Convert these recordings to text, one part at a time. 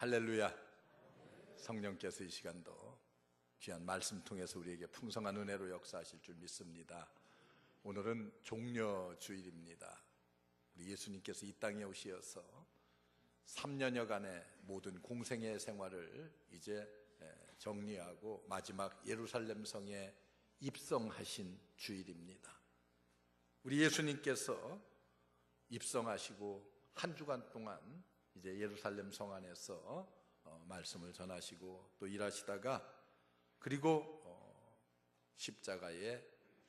할렐루야. 성령께서 이 시간도 귀한 말씀 통해서 우리에게 풍성한 은혜로 역사하실 줄 믿습니다. 오늘은 종려주일입니다. 우리 예수님께서 이 땅에 오시어서 3년여간의 모든 공생의 생활을 이제 정리하고 마지막 예루살렘 성에 입성하신 주일입니다. 우리 예수님께서 입성하시고 한 주간 동안 이제 예루살렘 성 안에서 말씀을 전하시고 또 일하시다가 그리고 십자가에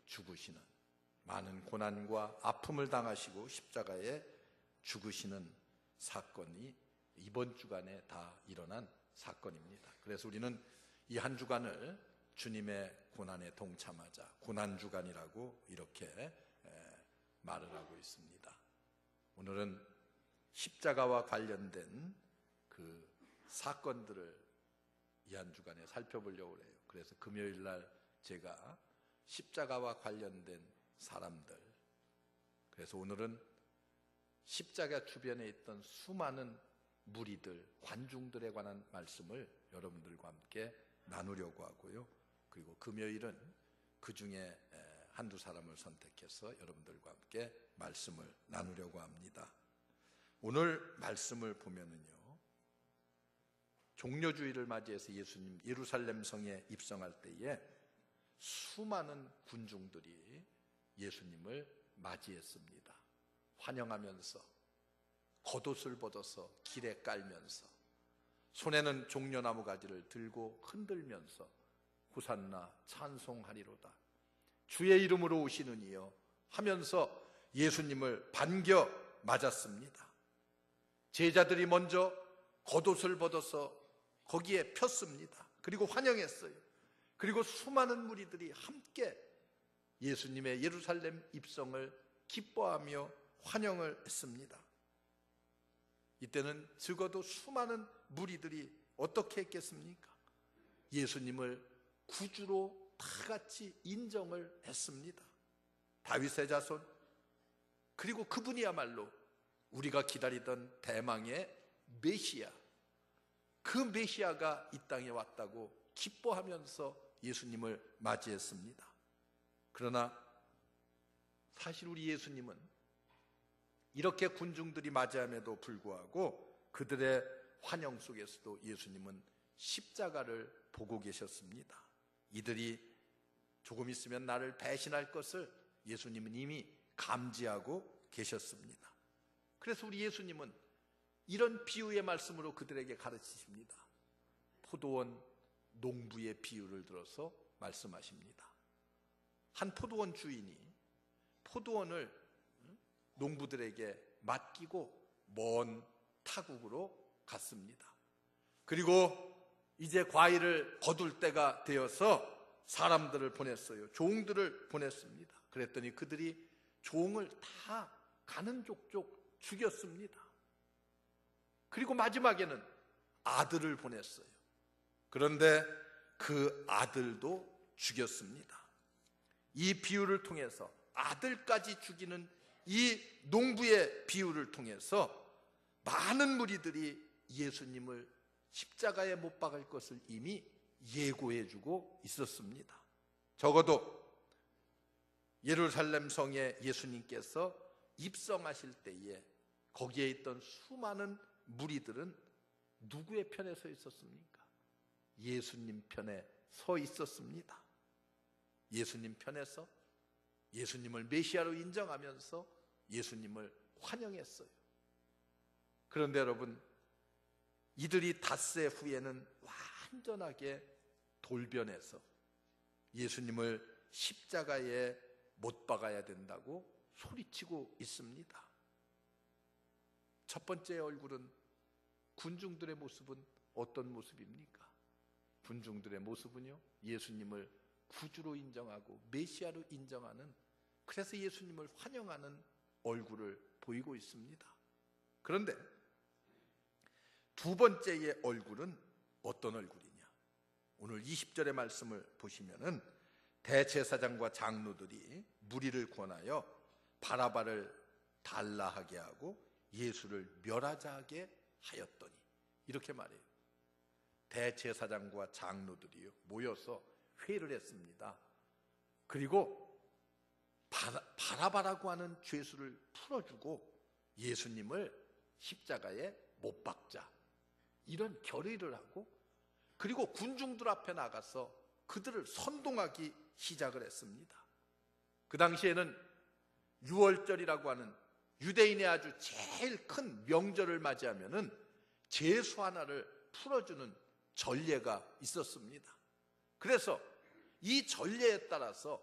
죽으시는, 많은 고난과 아픔을 당하시고 십자가에 죽으시는 사건이 이번 주간에 다 일어난 사건입니다. 그래서 우리는 이 한 주간을 주님의 고난에 동참하자, 고난주간이라고 이렇게 말을 하고 있습니다. 오늘은 십자가와 관련된 그 사건들을 이 한 주간에 살펴보려고 해요. 그래서 금요일 날 제가 십자가와 관련된 사람들, 그래서 오늘은 십자가 주변에 있던 수많은 무리들, 관중들에 관한 말씀을 여러분들과 함께 나누려고 하고요. 그리고 금요일은 그 중에 한두 사람을 선택해서 여러분들과 함께 말씀을 나누려고 합니다. 오늘 말씀을 보면은요, 종려주일을 맞이해서 예수님 예루살렘 성에 입성할 때에 수많은 군중들이 예수님을 맞이했습니다. 환영하면서 겉옷을 벗어서 길에 깔면서 손에는 종려나무 가지를 들고 흔들면서 호산나 찬송하리로다, 주의 이름으로 오시는 이여 하면서 예수님을 반겨 맞았습니다. 제자들이 먼저 겉옷을 벗어서 거기에 폈습니다. 그리고 환영했어요. 그리고 수많은 무리들이 함께 예수님의 예루살렘 입성을 기뻐하며 환영을 했습니다. 이때는 적어도 수많은 무리들이 어떻게 했겠습니까? 예수님을 구주로 다 같이 인정을 했습니다. 다윗의 자손, 그리고 그분이야말로 우리가 기다리던 대망의 메시아, 그 메시아가 이 땅에 왔다고 기뻐하면서 예수님을 맞이했습니다. 그러나 사실 우리 예수님은 이렇게 군중들이 맞이함에도 불구하고 그들의 환영 속에서도 예수님은 십자가를 보고 계셨습니다. 이들이 조금 있으면 나를 배신할 것을 예수님은 이미 감지하고 계셨습니다. 그래서 우리 예수님은 이런 비유의 말씀으로 그들에게 가르치십니다. 포도원 농부의 비유를 들어서 말씀하십니다. 한 포도원 주인이 포도원을 농부들에게 맡기고 먼 타국으로 갔습니다. 그리고 이제 과일을 거둘 때가 되어서 사람들을 보냈어요. 종들을 보냈습니다. 그랬더니 그들이 종을 다 가는 족족 죽였습니다. 그리고 마지막에는 아들을 보냈어요. 그런데 그 아들도 죽였습니다. 이 비유를 통해서 아들까지 죽이는 이 농부의 비유를 통해서 많은 무리들이 예수님을 십자가에 못 박을 것을 이미 예고해주고 있었습니다. 적어도 예루살렘 성에 예수님께서 입성하실 때에 거기에 있던 수많은 무리들은 누구의 편에 서 있었습니까? 예수님 편에 서 있었습니다. 예수님 편에서 예수님을 메시아로 인정하면서 예수님을 환영했어요. 그런데 여러분, 이들이 닷새 후에는 완전하게 돌변해서 예수님을 십자가에 못 박아야 된다고 소리치고 있습니다. 첫 번째 얼굴은 군중들의 모습은 어떤 모습입니까? 군중들의 모습은요, 예수님을 구주로 인정하고 메시아로 인정하는, 그래서 예수님을 환영하는 얼굴을 보이고 있습니다. 그런데 두 번째의 얼굴은 어떤 얼굴이냐? 오늘 20절의 말씀을 보시면은 대제사장과 장로들이 무리를 권하여 바라바를 달라하게 하고 예수를 멸하자 하게 하였더니, 이렇게 말해요. 대제사장과 장로들이 모여서 회의를 했습니다. 그리고 바라바라고 하는 죄수를 풀어주고 예수님을 십자가에 못 박자, 이런 결의를 하고, 그리고 군중들 앞에 나가서 그들을 선동하기 시작을 했습니다. 그 당시에는 유월절이라고 하는 유대인의 아주 제일 큰 명절을 맞이하면은 죄수 하나를 풀어주는 전례가 있었습니다. 그래서 이 전례에 따라서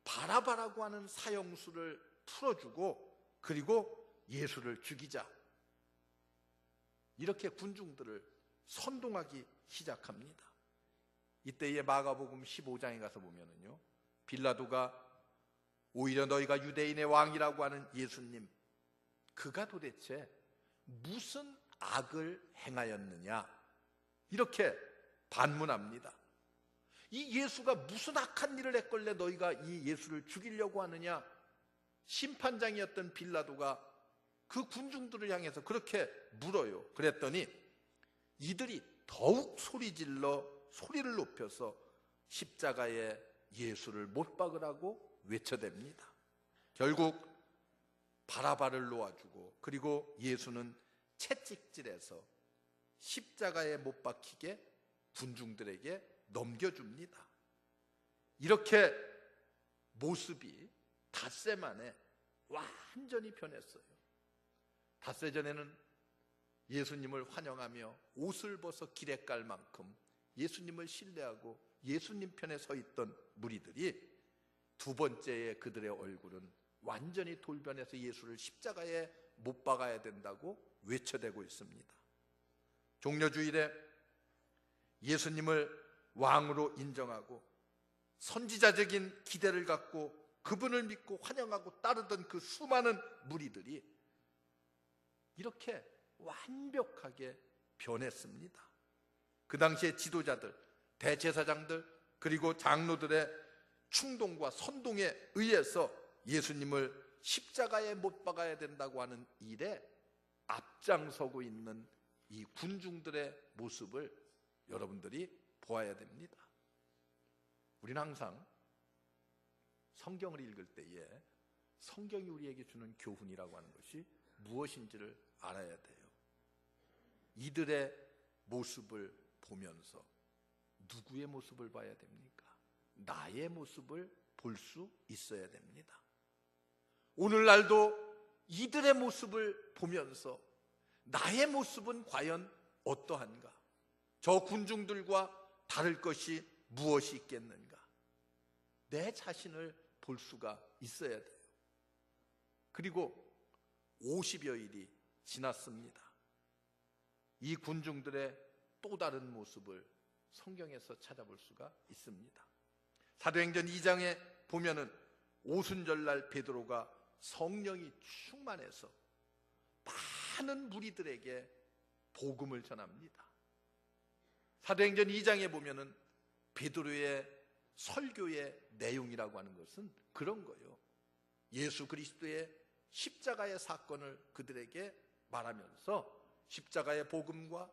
바라바라고 하는 사형수를 풀어주고 그리고 예수를 죽이자, 이렇게 군중들을 선동하기 시작합니다. 이때의 마가복음 15장에 가서 보면은요, 빌라도가 오히려 너희가 유대인의 왕이라고 하는 예수님, 그가 도대체 무슨 악을 행하였느냐, 이렇게 반문합니다. 이 예수가 무슨 악한 일을 했걸래 너희가 이 예수를 죽이려고 하느냐. 심판장이었던 빌라도가 그 군중들을 향해서 그렇게 물어요. 그랬더니 이들이 더욱 소리를 높여서 십자가에 예수를 못 박으라고 외쳐댑니다. 결국 바라바를 놓아주고 그리고 예수는 채찍질해서 십자가에 못 박히게 군중들에게 넘겨줍니다. 이렇게 모습이 닷새 만에 완전히 변했어요. 닷새 전에는 예수님을 환영하며 옷을 벗어 길에 깔 만큼 예수님을 신뢰하고 예수님 편에 서 있던 무리들이 두 번째에 그들의 얼굴은 완전히 돌변해서 예수를 십자가에 못 박아야 된다고 외쳐대고 있습니다. 종려주일에 예수님을 왕으로 인정하고 선지자적인 기대를 갖고 그분을 믿고 환영하고 따르던 그 수많은 무리들이 이렇게 완벽하게 변했습니다. 그 당시에 지도자들, 대제사장들, 그리고 장로들의 충동과 선동에 의해서 예수님을 십자가에 못 박아야 된다고 하는 일에 앞장서고 있는 이 군중들의 모습을 여러분들이 보아야 됩니다. 우리는 항상 성경을 읽을 때에 성경이 우리에게 주는 교훈이라고 하는 것이 무엇인지를 알아야 돼요. 이들의 모습을 보면서 누구의 모습을 봐야 됩니까? 나의 모습을 볼 수 있어야 됩니다. 오늘날도 이들의 모습을 보면서 나의 모습은 과연 어떠한가? 저 군중들과 다를 것이 무엇이 있겠는가? 내 자신을 볼 수가 있어야 돼요. 그리고 50여일이 지났습니다. 이 군중들의 또 다른 모습을 성경에서 찾아볼 수가 있습니다. 사도행전 2장에 보면은 오순절날 베드로가 성령이 충만해서 많은 무리들에게 복음을 전합니다. 사도행전 2장에 보면은 베드로의 설교의 내용이라고 하는 것은 그런 거예요. 예수 그리스도의 십자가의 사건을 그들에게 말하면서 십자가의 복음과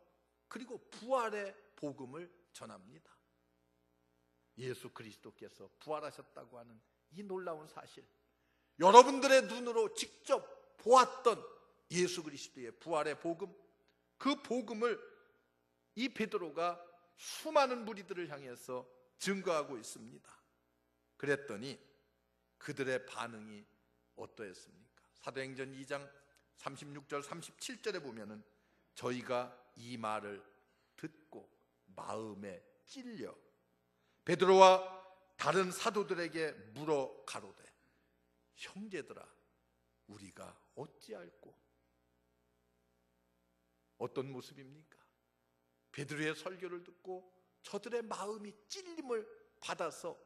그리고 부활의 복음을 전합니다. 예수 그리스도께서 부활하셨다고 하는 이 놀라운 사실, 여러분들의 눈으로 직접 보았던 예수 그리스도의 부활의 복음, 그 복음을 이 베드로가 수많은 무리들을 향해서 증거하고 있습니다. 그랬더니 그들의 반응이 어떠했습니까? 사도행전 2장 36절 37절에 보면은 저희가 이 말을 듣고 마음에 찔려 베드로와 다른 사도들에게 물어 가로되 형제들아 우리가 어찌할꼬? 어떤 모습입니까? 베드로의 설교를 듣고 저들의 마음이 찔림을 받아서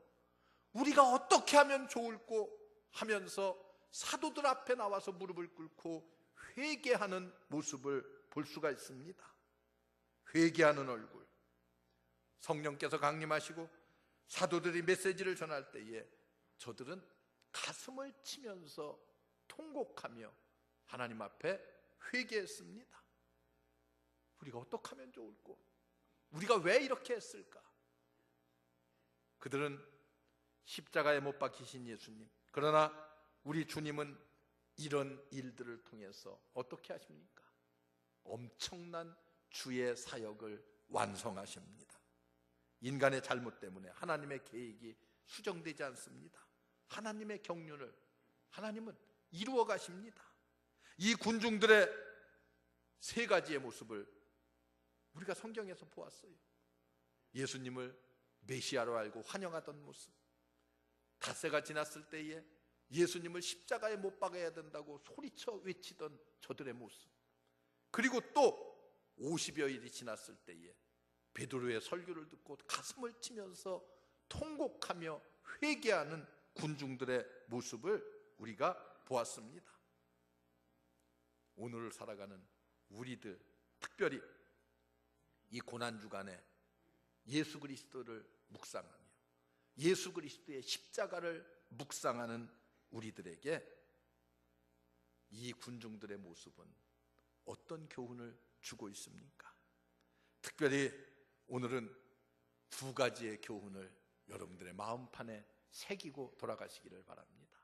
우리가 어떻게 하면 좋을꼬 하면서 사도들 앞에 나와서 무릎을 꿇고 회개하는 모습을 볼 수가 있습니다. 회개하는 얼굴. 성령께서 강림하시고 사도들이 메시지를 전할 때에 저들은 가슴을 치면서 통곡하며 하나님 앞에 회개했습니다. 우리가 어떻게 하면 좋을까? 우리가 왜 이렇게 했을까? 그들은 십자가에 못 박히신 예수님, 그러나 우리 주님은 이런 일들을 통해서 어떻게 하십니까? 엄청난 주의 사역을 완성하십니다. 인간의 잘못 때문에 하나님의 계획이 수정되지 않습니다. 하나님의 경륜을 하나님은 이루어 가십니다. 이 군중들의 세 가지의 모습을 우리가 성경에서 보았어요. 예수님을 메시아로 알고 환영하던 모습, 닷새가 지났을 때에 예수님을 십자가에 못 박아야 된다고 소리쳐 외치던 저들의 모습, 그리고 또 50여일이 지났을 때에 베드로의 설교를 듣고 가슴을 치면서 통곡하며 회개하는 군중들의 모습을 우리가 보았습니다. 오늘을 살아가는 우리들, 특별히 이 고난주간에 예수 그리스도를 묵상하며 예수 그리스도의 십자가를 묵상하는 우리들에게 이 군중들의 모습은 어떤 교훈을 주고 있습니까? 특별히 오늘은 두 가지의 교훈을 여러분들의 마음판에 새기고 돌아가시기를 바랍니다.